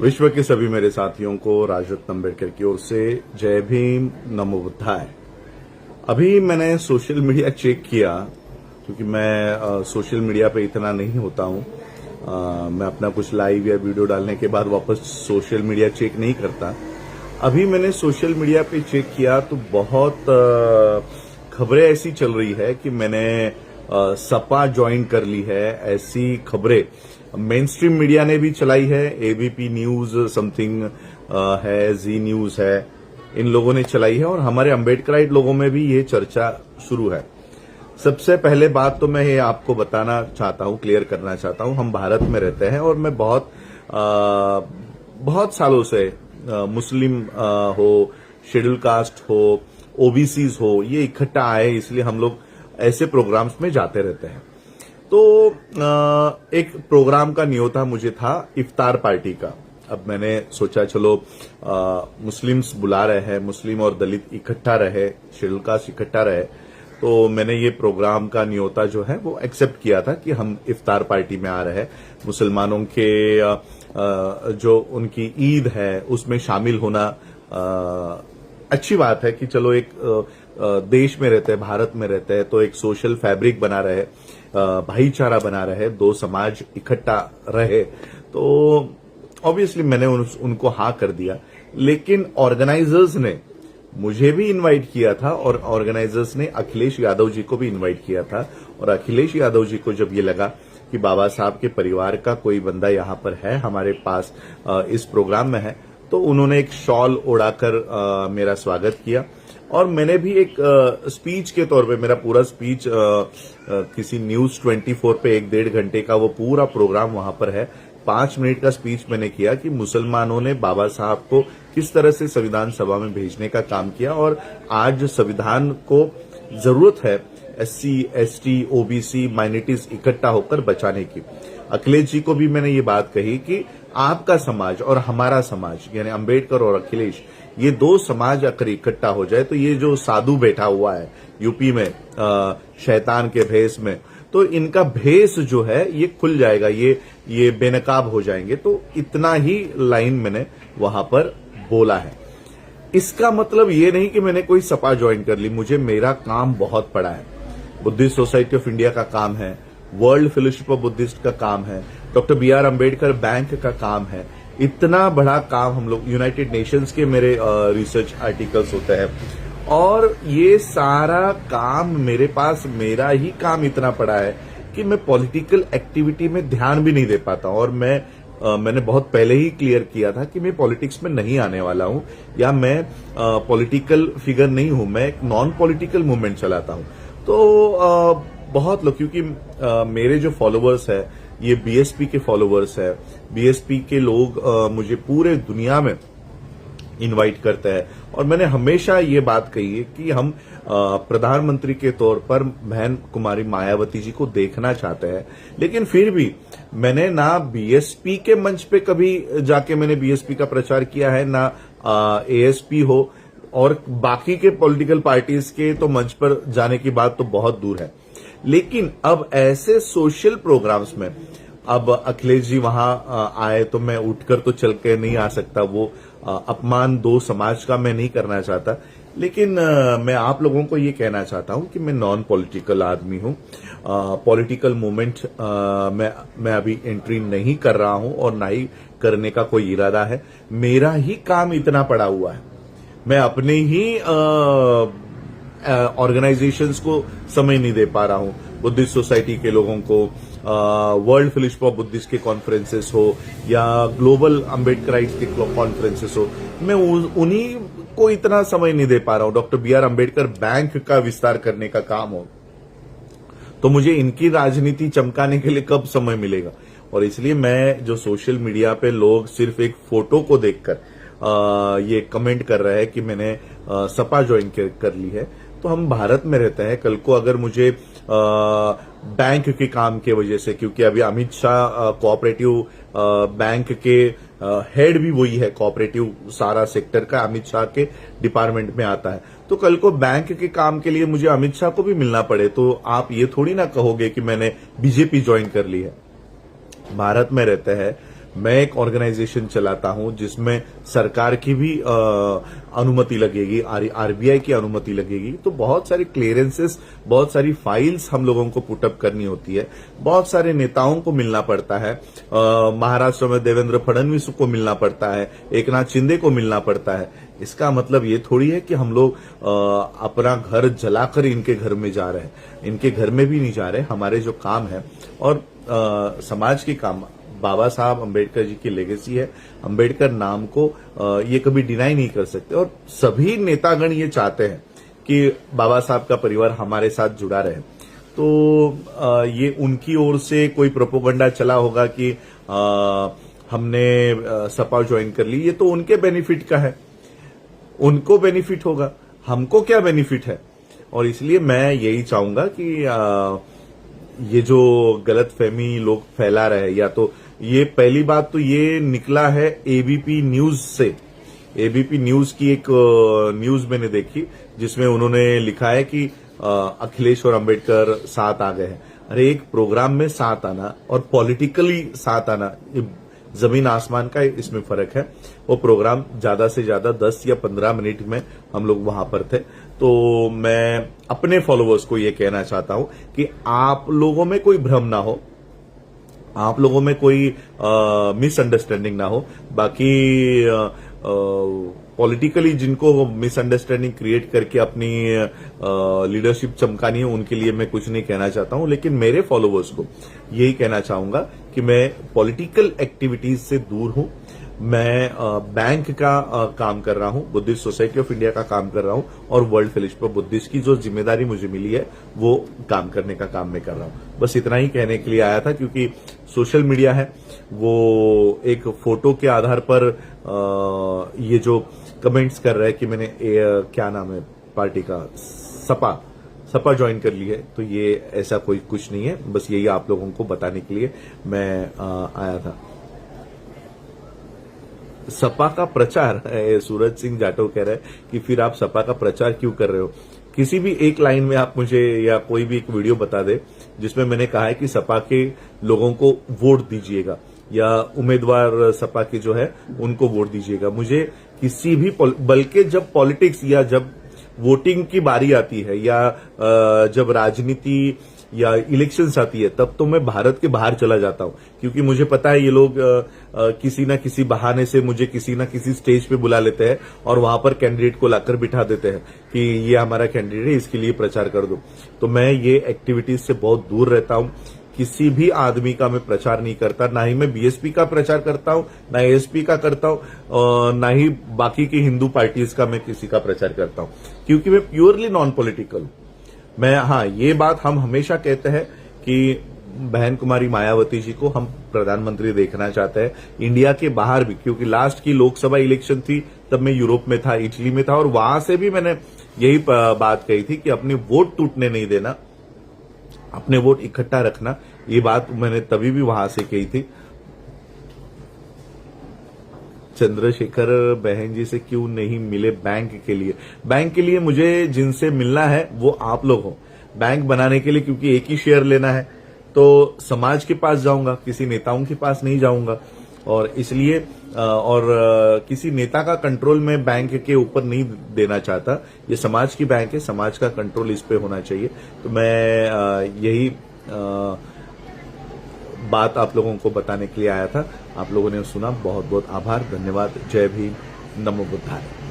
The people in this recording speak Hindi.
विश्व के सभी मेरे साथियों को राजरत्न अम्बेडकर की ओर से जय भीम, नमो बुद्धाय। अभी मैंने सोशल मीडिया चेक किया, क्योंकि मैं सोशल मीडिया पे इतना नहीं होता हूं। मैं अपना कुछ लाइव या वीडियो डालने के बाद वापस सोशल मीडिया चेक नहीं करता। अभी मैंने सोशल मीडिया पे चेक किया तो बहुत खबरें ऐसी चल रही है कि मैंने सपा ज्वाइन कर ली है। ऐसी खबरें मेन स्ट्रीम मीडिया ने भी चलाई है, एबीपी न्यूज समथिंग है, जी न्यूज है, इन लोगों ने चलाई है और हमारे अम्बेडकराइट लोगों में भी ये चर्चा शुरू है। सबसे पहले बात तो मैं ये आपको बताना चाहता हूं, क्लियर करना चाहता हूं, हम भारत में रहते हैं और मैं बहुत सालों से मुस्लिम हो, शेड्यूल कास्ट हो, ओबीसीज हो, ये इकट्ठा आए, इसलिए हम लोग ऐसे प्रोग्राम्स में जाते रहते हैं। तो एक प्रोग्राम का न्योता मुझे था इफ्तार पार्टी का। अब मैंने सोचा चलो मुस्लिम्स बुला रहे हैं, मुस्लिम और दलित इकट्ठा रहे, शेड्यूल कास्ट इकट्ठा रहे, तो मैंने ये प्रोग्राम का न्योता जो है वो एक्सेप्ट किया था कि हम इफ्तार पार्टी में आ रहे हैं। मुसलमानों के जो उनकी ईद है उसमें शामिल होना अच्छी बात है कि चलो एक देश में रहते हैं, भारत में रहते हैं, तो एक सोशल फैब्रिक बना रहे, भाईचारा बना रहे, दो समाज इकट्ठा रहे, तो ऑब्वियसली मैंने उनको हाँ कर दिया। लेकिन ऑर्गेनाइजर्स ने मुझे भी इनवाइट किया था और ऑर्गेनाइजर्स ने अखिलेश यादव जी को भी इनवाइट किया था। और अखिलेश यादव जी को जब ये लगा कि बाबा साहब के परिवार का कोई बंदा यहां पर है, हमारे पास इस प्रोग्राम में है, तो उन्होंने एक शॉल ओढ़ाकर मेरा स्वागत किया। और मैंने भी एक स्पीच के तौर पे, मेरा पूरा स्पीच किसी न्यूज 24 पे 1-1.5 घंटे का वो पूरा प्रोग्राम वहां पर है, 5 मिनट का स्पीच मैंने किया कि मुसलमानों ने बाबा साहब को किस तरह से संविधान सभा में भेजने का काम किया और आज संविधान को जरूरत है SC, ST, OBC माइनॉरिटीज इकट्ठा होकर बचाने की। अखिलेश जी को भी मैंने ये बात कही कि आपका समाज और हमारा समाज, यानी अंबेडकर और अखिलेश, ये दो समाज अगर इकट्ठा हो जाए तो ये जो साधु बैठा हुआ है यूपी में शैतान के भेष में, तो इनका भेष जो है ये खुल जाएगा, ये बेनकाब हो जाएंगे। तो इतना ही लाइन मैंने वहां पर बोला है। इसका मतलब ये नहीं कि मैंने कोई सपा ज्वाइन कर ली। मुझे मेरा काम बहुत पड़ा है। बुद्धिस्ट सोसाइटी ऑफ इंडिया का काम है, वर्ल्ड फेलोशिप ऑफ बुद्धिस्ट का काम है, डॉक्टर BR अम्बेडकर बैंक का काम है। इतना बड़ा काम हम लोग, यूनाइटेड नेशंस के मेरे रिसर्च आर्टिकल्स होते हैं और ये सारा काम मेरे पास, मेरा ही काम इतना पड़ा है कि मैं पॉलिटिकल एक्टिविटी में ध्यान भी नहीं दे पाता हूं। और मैंने बहुत पहले ही क्लियर किया था कि मैं पॉलिटिक्स में नहीं आने वाला हूं या मैं पॉलिटिकल फिगर नहीं हूं, मैं एक नॉन पॉलिटिकल मूवमेंट चलाता हूं। तो बहुत लोग, क्योंकि मेरे जो फॉलोअर्स है ये बीएसपी के फॉलोअर्स है, बीएसपी के लोग मुझे पूरे दुनिया में इनवाइट करते हैं और मैंने हमेशा ये बात कही है कि हम प्रधानमंत्री के तौर पर बहन कुमारी मायावती जी को देखना चाहते हैं। लेकिन फिर भी मैंने ना बीएसपी के मंच पे कभी जाके मैंने बीएसपी का प्रचार किया है, ना एएसपी हो, और बाकी के पॉलिटिकल पार्टीज के तो मंच पर जाने की बात तो बहुत दूर है। लेकिन अब ऐसे सोशल प्रोग्राम्स में अब अखिलेश जी वहां आए तो मैं उठकर तो चल के नहीं आ सकता, वो अपमान दो समाज का मैं नहीं करना चाहता। लेकिन मैं आप लोगों को ये कहना चाहता हूं कि मैं नॉन पॉलिटिकल आदमी हूं। पॉलिटिकल मूवमेंट मैं अभी एंट्री नहीं कर रहा हूं और ना ही करने का कोई इरादा है। मेरा ही काम इतना पड़ा हुआ है, मैं अपने ही ऑर्गेनाइजेशंस को समय नहीं दे पा रहा हूं। बुद्धिस्ट सोसाइटी के लोगों को, वर्ल्ड फेलोशिप ऑफ बुद्धिस्ट के कॉन्फ्रेंसेस हो या ग्लोबल अम्बेडकराइट्स के कॉन्फ्रेंसेस हो, मैं उन्हीं को इतना समय नहीं दे पा रहा हूं। डॉक्टर BR अम्बेडकर बैंक का विस्तार करने का काम हो तो मुझे इनकी राजनीति चमकाने के लिए कब समय मिलेगा। और इसलिए मैं जो सोशल मीडिया पे लोग सिर्फ एक फोटो को देखकर ये कमेंट कर रहे हैं कि मैंने सपा ज्वाइन कर ली है, तो हम भारत में रहते हैं। कल को अगर मुझे बैंक के काम के वजह से, क्योंकि अभी अमित शाह कोऑपरेटिव बैंक के हेड भी वही है, कोऑपरेटिव सारा सेक्टर का अमित शाह के डिपार्टमेंट में आता है, तो कल को बैंक के काम के लिए मुझे अमित शाह को भी मिलना पड़े तो आप ये थोड़ी ना कहोगे कि मैंने बीजेपी ज्वाइन कर ली है। भारत में रहते हैं मैं एक ऑर्गेनाइजेशन चलाता हूं जिसमें सरकार की भी अनुमति लगेगी, आरबीआई की अनुमति लगेगी, तो बहुत सारी क्लियरेंसेस, बहुत सारी फाइल्स हम लोगों को पुटअप करनी होती है, बहुत सारे नेताओं को मिलना पड़ता है। महाराष्ट्र में देवेंद्र फडणवीस को मिलना पड़ता है, एकनाथ शिंदे को मिलना पड़ता है। इसका मतलब ये थोड़ी है कि हम लोग अपना घर जलाकर इनके घर में जा रहे हैं, इनके घर में भी नहीं जा रहे। हमारे जो काम है और समाज के काम, बाबा साहब अंबेडकर जी की लेगेसी है, अंबेडकर नाम को ये कभी डिनाई नहीं कर सकते, और सभी नेतागण ये चाहते हैं कि बाबा साहब का परिवार हमारे साथ जुड़ा रहे। तो ये उनकी ओर से कोई प्रोपोगंडा चला होगा कि हमने सपा ज्वाइन कर ली, ये तो उनके बेनिफिट का है, उनको बेनिफिट होगा, हमको क्या बेनिफिट है। और इसलिए मैं यही चाहूंगा कि ये जो गलतफहमी लोग फैला रहे हैं, या तो ये पहली बात तो ये निकला है एबीपी न्यूज से। एबीपी न्यूज की एक न्यूज मैंने देखी जिसमें उन्होंने लिखा है कि अखिलेश और अंबेडकर साथ आ गए हैं। अरे, एक प्रोग्राम में साथ आना और पॉलिटिकली साथ आना, जमीन आसमान का इसमें फर्क है। वो प्रोग्राम ज्यादा से ज्यादा 10 या 15 मिनट में हम लोग वहां पर थे। तो मैं अपने फॉलोअर्स को ये कहना चाहता हूं कि आप लोगों में कोई भ्रम ना हो, आप लोगों में कोई मिसअंडरस्टैंडिंग ना हो। बाकी पॉलिटिकली जिनको मिसअंडरस्टैंडिंग क्रिएट करके अपनी लीडरशिप चमकानी है, उनके लिए मैं कुछ नहीं कहना चाहता हूं, लेकिन मेरे फॉलोअर्स को यही कहना चाहूंगा कि मैं पॉलिटिकल एक्टिविटीज से दूर हूं। मैं बैंक का काम कर रहा हूं, बुद्धिस्ट सोसाइटी ऑफ इंडिया का काम कर रहा हूं, और वर्ल्ड फेलोशिप ऑफ बुद्धिस्ट की जो जिम्मेदारी मुझे मिली है वो काम करने का काम मैं कर रहा हूं। बस इतना ही कहने के लिए आया था, क्योंकि सोशल मीडिया है वो एक फोटो के आधार पर ये जो कमेंट्स कर रहा है कि मैंने क्या नाम है पार्टी का, सपा ज्वाइन कर ली है, तो ये ऐसा कोई कुछ नहीं है। बस यही आप लोगों को बताने के लिए मैं आया था। सपा का प्रचार, सूरज सिंह जाटव कह रहे हैं कि फिर आप सपा का प्रचार क्यों कर रहे हो। किसी भी एक लाइन में आप मुझे या कोई भी एक वीडियो बता दे जिसमें मैंने कहा है कि सपा के लोगों को वोट दीजिएगा, या उम्मीदवार सपा के जो है उनको वोट दीजिएगा। मुझे किसी भी, बल्कि जब पॉलिटिक्स या जब वोटिंग की बारी आती है, या जब राजनीति या इलेक्शंस आती है, तब तो मैं भारत के बाहर चला जाता हूं, क्योंकि मुझे पता है ये लोग किसी ना किसी बहाने से मुझे किसी ना किसी स्टेज पे बुला लेते हैं और वहां पर कैंडिडेट को लाकर बिठा देते हैं कि ये हमारा कैंडिडेट है, इसके लिए प्रचार कर दो। तो मैं ये एक्टिविटीज से बहुत दूर रहता हूं। किसी भी आदमी का मैं प्रचार नहीं करता, ना ही मैं बीएसपी का प्रचार करता हूं, ना एएसपी का करता हूं, ना ही बाकी की हिंदू पार्टीज का मैं किसी का प्रचार करता हूं, क्योंकि मैं प्योरली नॉन पॉलिटिकल हूं। मैं, हाँ, ये बात हम हमेशा कहते हैं कि बहन कुमारी मायावती जी को हम प्रधानमंत्री देखना चाहते हैं, इंडिया के बाहर भी, क्योंकि लास्ट की लोकसभा इलेक्शन थी तब मैं यूरोप में था, इटली में था, और वहां से भी मैंने यही बात कही थी कि अपने वोट टूटने नहीं देना, अपने वोट इकट्ठा रखना। ये बात मैंने तभी भी वहां से कही थी। चंद्रशेखर बहन जी से क्यों नहीं मिले बैंक के लिए? बैंक के लिए मुझे जिनसे मिलना है वो आप लोग हो। बैंक बनाने के लिए, क्योंकि एक ही शेयर लेना है, तो समाज के पास जाऊंगा, किसी नेताओं के पास नहीं जाऊंगा। और इसलिए किसी नेता का कंट्रोल मैं बैंक के ऊपर नहीं देना चाहता। ये समाज की बैंक है, समाज का कंट्रोल इस पे होना चाहिए। तो मैं यही बात आप लोगों को बताने के लिए आया था। आप लोगों ने सुना, बहुत बहुत आभार, धन्यवाद। जय भीम, नमो बुद्धाय।